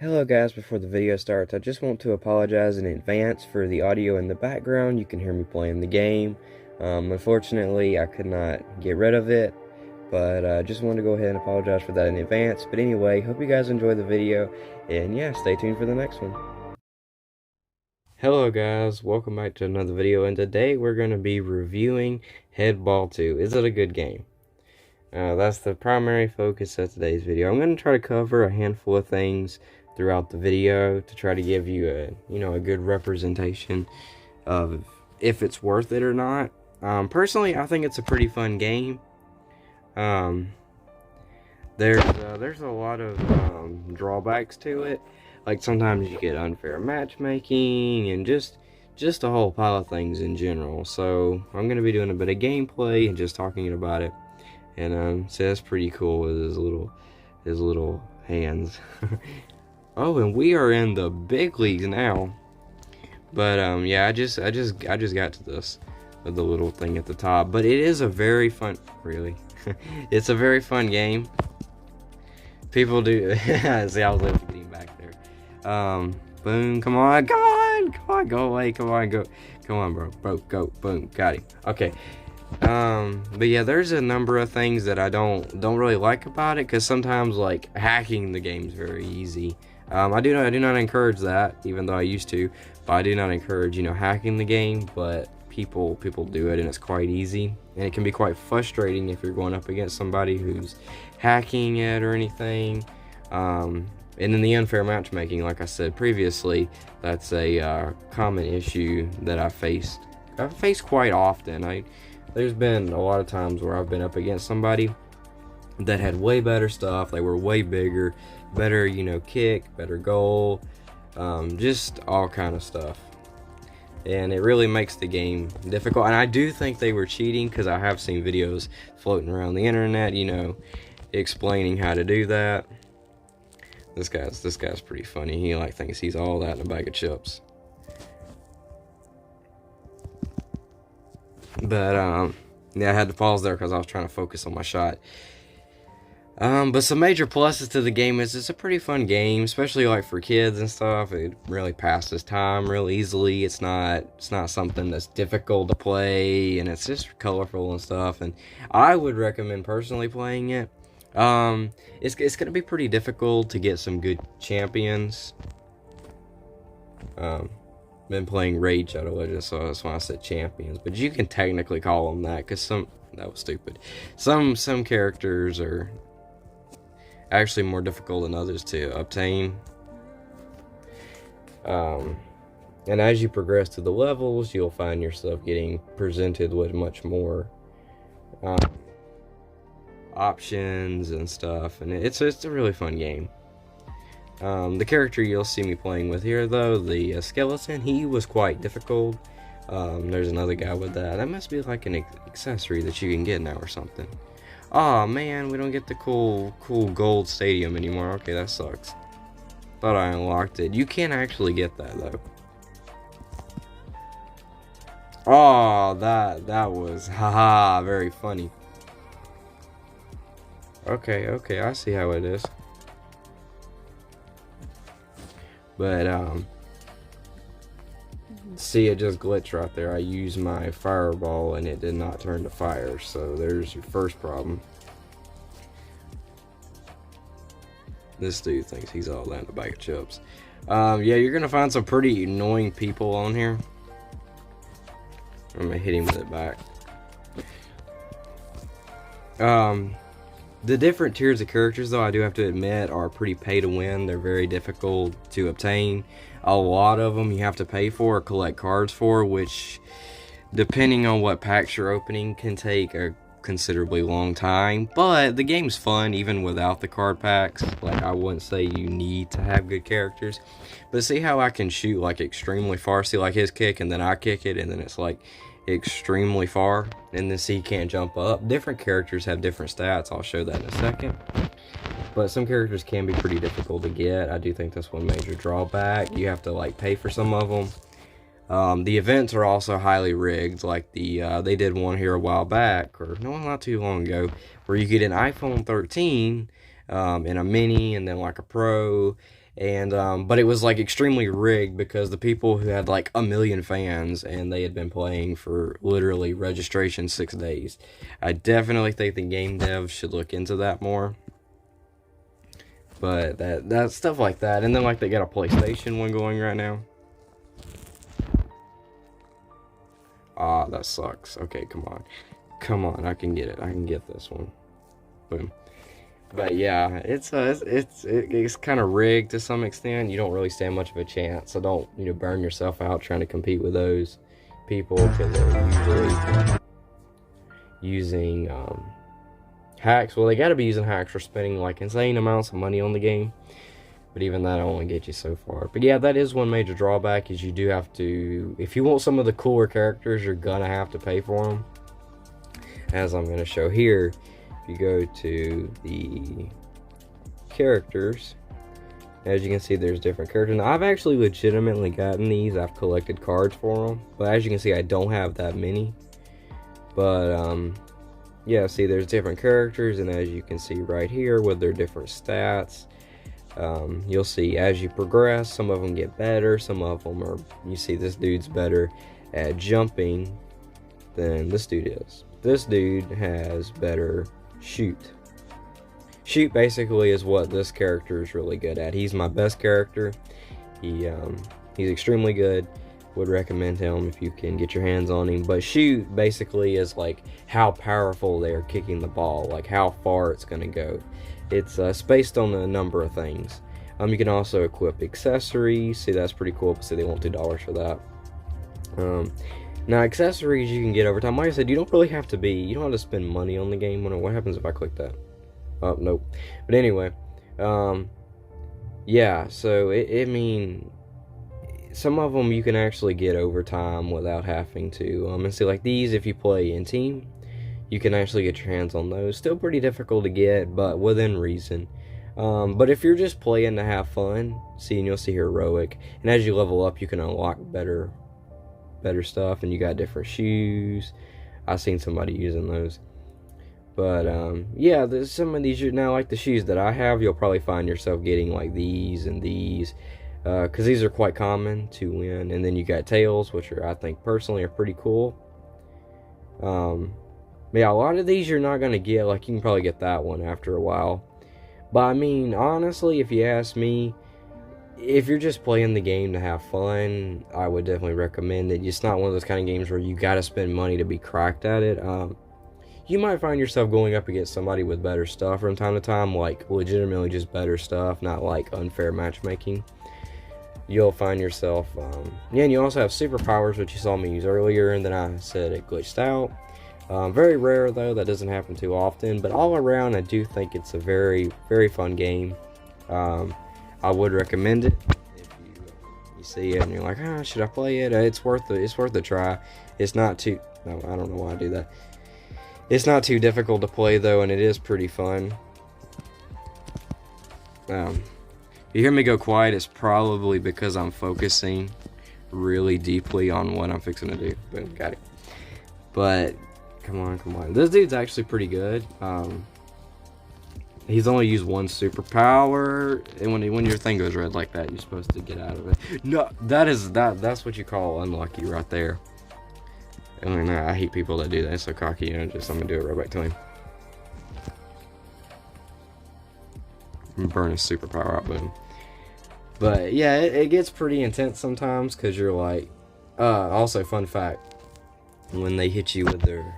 Hello guys, before the video starts, I just want to apologize in advance for the audio in the background. You can hear me playing the game. Unfortunately, I could not get rid of it, but I just wanted to go ahead and apologize for that in advance. But anyway, hope you guys enjoy the video, and yeah, stay tuned for the next one. Hello guys, welcome back to another video, and today we're going to be reviewing Headball 2. Is it a good game? That's the primary focus of today's video. I'm going to try to cover a handful of things throughout the video to try to give you a good representation of if it's worth it or not. Personally, I think it's a pretty fun game. There's a lot of drawbacks to it. Like sometimes you get unfair matchmaking and just a whole pile of things in general. So I'm going to be doing a bit of gameplay and just talking about it. And so that's pretty cool with his little hands. Oh, and we are in the big leagues now. But yeah, I just got to this with the little thing at the top. But it is a very fun, really. It's a very fun game. People do see, I was able to get him back there. Boom, come on, go away, come on, bro, go, boom, got him. Okay. But yeah, there's a number of things that I don't really like about it, because sometimes like hacking the game's very easy. I do not encourage that, even though I used to, but I do not encourage hacking the game. But people do it, and it's quite easy, and it can be quite frustrating if you're going up against somebody who's hacking it or anything. And then the unfair matchmaking, like I said previously, that's a common issue that I've faced quite often. There's been a lot of times where I've been up against somebody that had way better stuff. They were way bigger, better, kick, better goal, just all kind of stuff. And it really makes the game difficult. And I do think they were cheating, because I have seen videos floating around the internet, explaining how to do that. This guy's pretty funny. He thinks he's all that in a bag of chips. But yeah, I had to pause there because I was trying to focus on my shot. But some major pluses to the game is it's a pretty fun game, especially like for kids and stuff. It really passes time real easily. It's not something that's difficult to play, and it's just colorful and stuff. And I would recommend personally playing it. It's gonna be pretty difficult to get some good champions. Been playing Raid Shadow Legends, so that's why I said champions, but you can technically call them that, because that was stupid. Some characters are actually more difficult than others to obtain. And as you progress through the levels, you'll find yourself getting presented with much more options and stuff, and it's a really fun game. The character you'll see me playing with here, though, the skeleton, he was quite difficult. There's another guy with that. That must be like an accessory that you can get now or something. Aw, man, we don't get the cool gold stadium anymore. Okay, that sucks. Thought I unlocked it. You can't actually get that, though. Oh, that was, haha, very funny. Okay, I see how it is. But see, it just glitched right there. I used my fireball and it did not turn to fire, so there's your first problem. This dude thinks he's all down the bag of chips. Yeah, you're gonna find some pretty annoying people on here. I'm gonna hit him with it back. The different tiers of characters, though, I do have to admit, are pretty pay to win. They're very difficult to obtain. A lot of them you have to pay for or collect cards for, which, depending on what packs you're opening, can take a considerably long time. But the game's fun even without the card packs. Like, I wouldn't say you need to have good characters. But see how I can shoot like extremely far? See, like his kick, and then I kick it, and then it's like extremely far, and then see, he can't jump up. Different characters have different stats. I'll show that in a second. But some characters can be pretty difficult to get. I do think that's one major drawback. You have to like pay for some of them. The events are also highly rigged. Like they did one here a while back, or no, not too long ago, where you get an iPhone 13 and a mini, and then like a pro. And but it was like extremely rigged because the people who had like 1 million fans and they had been playing for literally registration 6 days. I definitely think the game devs should look into that more. But that stuff like that. And then like they got a PlayStation one going right now. Ah, that sucks. Okay, come on, I can get it. I can get this one. Boom. But yeah, it's kind of rigged to some extent. You don't really stand much of a chance, so don't burn yourself out trying to compete with those people, because they're usually using hacks. Well, they got to be using hacks for spending like insane amounts of money on the game, but even that only gets you so far. But yeah, that is one major drawback, is you do have to, if you want some of the cooler characters, you're gonna have to pay for them, as I'm gonna show here. If you go to the characters, as you can see, there's different characters. Now, I've actually legitimately gotten these. I've collected cards for them, but as you can see, I don't have that many. But yeah, see, there's different characters, and as you can see right here with their different stats, you'll see as you progress, some of them get better, some of them are, you see this dude's better at jumping than this dude is. This dude has better shoot. Shoot basically is what this character is really good at. He's my best character. He's extremely good. Would recommend him if you can get your hands on him. But shoot basically is like how powerful they are kicking the ball, like how far it's going to go. It's based on a number of things. You can also equip accessories. See, that's pretty cool. See, they want $2 for that. Now, accessories you can get over time. Like I said, you don't really have to be, you don't have to spend money on the game. What happens if I click that? Oh, nope. But anyway, yeah, so I mean, some of them you can actually get over time without having to. And see, like these, if you play in team, you can actually get your hands on those. Still pretty difficult to get, but within reason. But if you're just playing to have fun, see, and you'll see heroic, and as you level up, you can unlock better stuff, and you got different shoes. I've seen somebody using those. But yeah, there's some of these now, like the shoes that I have, you'll probably find yourself getting like these and these, because these are quite common to win. And then you got tails, which are, I think personally, are pretty cool. Yeah, a lot of these you're not gonna get. Like, you can probably get that one after a while. But I mean, honestly, if you ask me, if you're just playing the game to have fun, I would definitely recommend it. It's not one of those kind of games where you gotta spend money to be cracked at it. You might find yourself going up against somebody with better stuff from time to time, like legitimately just better stuff, not like unfair matchmaking. You'll find yourself, yeah, and you also have superpowers, which you saw me use earlier, and then I said it glitched out. Very rare though, that doesn't happen too often, but all around I do think it's a very, very fun game. I would recommend it. If you see it and you're like, should I play it? It's worth a try. It's not too, no, I don't know why I do that. It's not too difficult to play though, and it is pretty fun. If you hear me go quiet, it's probably because I'm focusing really deeply on what I'm fixing to do. Boom, got it. But come on. This dude's actually pretty good. He's only used one superpower, and when your thing goes red like that, you're supposed to get out of it. No, that's what you call unlucky right there. I mean, I hate people that do that. It's so cocky, I'm gonna do it right back to him. Burn his superpower out, boom. But yeah, it gets pretty intense sometimes, because you're like, also fun fact, when they hit you with their,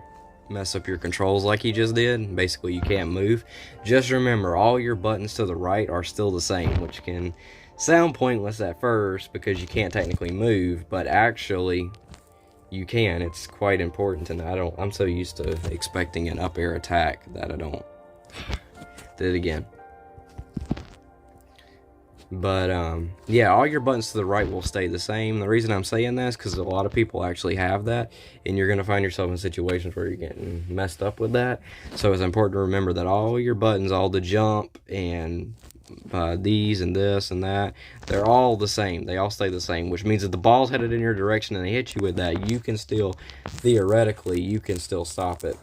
mess up your controls like he just did, basically you can't move, just remember all your buttons to the right are still the same, which can sound pointless at first because you can't technically move, but actually you can. It's quite important, and I'm so used to expecting an up air attack that I don't. Did it again. But yeah, all your buttons to the right will stay the same. The reason I'm saying that is because a lot of people actually have that, and you're going to find yourself in situations where you're getting messed up with that. So it's important to remember that all your buttons, all the jump and these and this and that, they're all the same. They all stay the same, which means if the ball's headed in your direction and they hit you with that, you can still, theoretically, you can still stop it.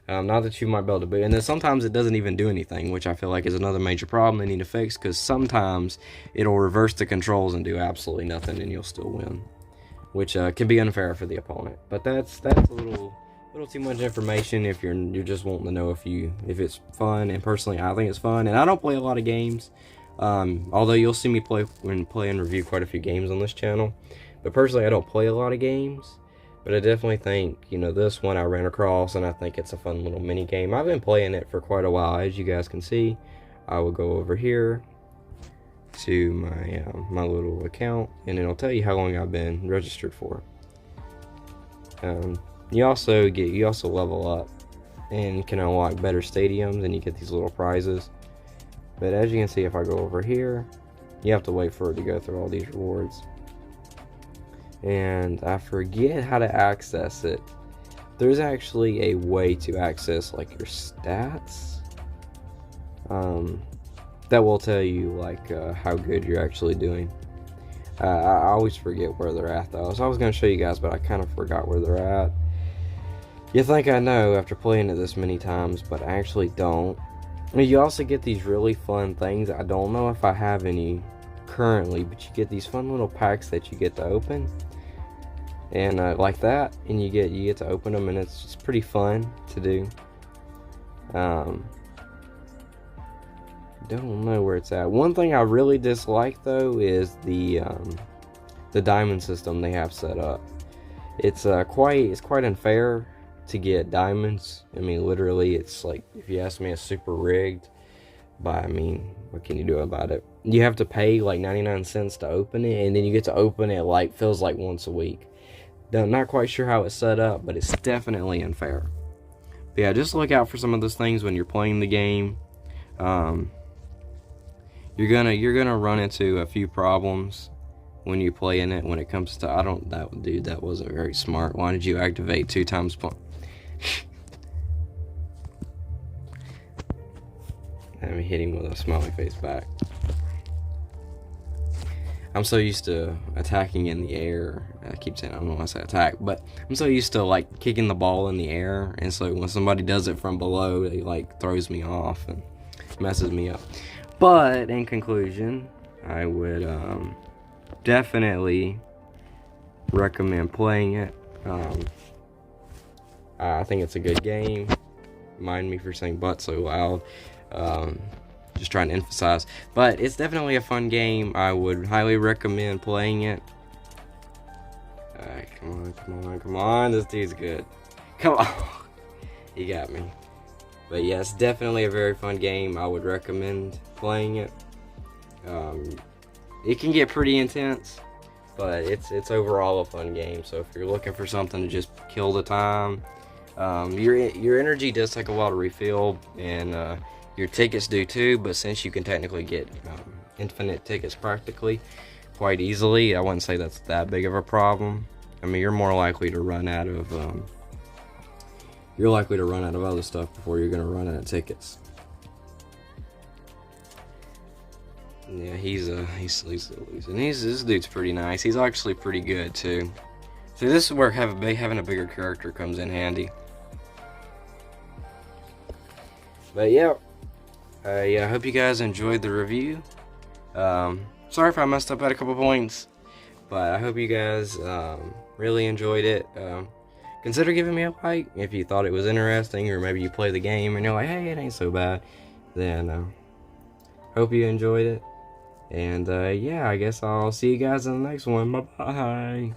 Not that you might be able to boot. And then sometimes it doesn't even do anything, which I feel like is another major problem they need to fix, because sometimes it'll reverse the controls and do absolutely nothing and you'll still win, which can be unfair for the opponent. But that's a little too much information if you're just wanting to know if it's fun. And personally, I think it's fun. And I don't play a lot of games, although you'll see me play and review quite a few games on this channel. But personally, I don't play a lot of games. But I definitely think, this one I ran across, and I think it's a fun little mini game. I've been playing it for quite a while, as you guys can see. I will go over here to my little account, and it'll tell you how long I've been registered for. You also level up and can unlock better stadiums, and you get these little prizes. But as you can see, if I go over here, you have to wait for it to go through all these rewards. And I forget how to access it. There's actually a way to access like your stats that will tell you like how good you're actually doing. I always forget where they're at though, so I was going to show you guys, but I kind of forgot where they're at. You think I know after playing it this many times, but I actually don't. You also get these really fun things. I don't know if I have any currently, but you get these fun little packs that you get to open, and like that, and you get to open them, and it's just pretty fun to do. Don't know where it's at. One thing I really dislike though is the diamond system they have set up. It's quite unfair to get diamonds. I mean, literally, it's like, if you ask me, it's super rigged. But I mean, what can you do about it? You have to pay like 99 cents to open it, and then you get to open it like feels like once a week. Not quite sure how it's set up, but it's definitely unfair. But yeah, just look out for some of those things when you're playing the game. You're gonna run into a few problems when you play in it. When it comes to that wasn't very smart. Why did you activate 2 times point? Let me hit him with a smiley face back. I'm so used to attacking in the air. I keep saying, I don't know why I say attack, but I'm so used to like kicking the ball in the air, and so when somebody does it from below, it like throws me off and messes me up. But in conclusion, I would definitely recommend playing it. I think it's a good game. Mind me for saying "but" so loud. Just trying to emphasize, but it's definitely a fun game. I would highly recommend playing it. Alright, come on, this dude's good. Come on. He got me. But yeah, it's definitely a very fun game. I would recommend playing it. It can get pretty intense, but it's overall a fun game. So if you're looking for something to just kill the time, your energy does take a while to refill, and your tickets do too, but since you can technically get infinite tickets practically quite easily, I wouldn't say that's that big of a problem. I mean, you're more likely to run out of other stuff before you're gonna run out of tickets. Yeah, he's still losing. This dude's pretty nice. He's actually pretty good too. So this is where having a bigger character comes in handy. But yeah. I hope you guys enjoyed the review. Sorry if I messed up at a couple points, but I hope you guys really enjoyed it. Consider giving me a like if you thought it was interesting, or maybe you play the game and you're like, hey, it ain't so bad. Then hope you enjoyed it. And yeah, I guess I'll see you guys in the next one. Bye bye.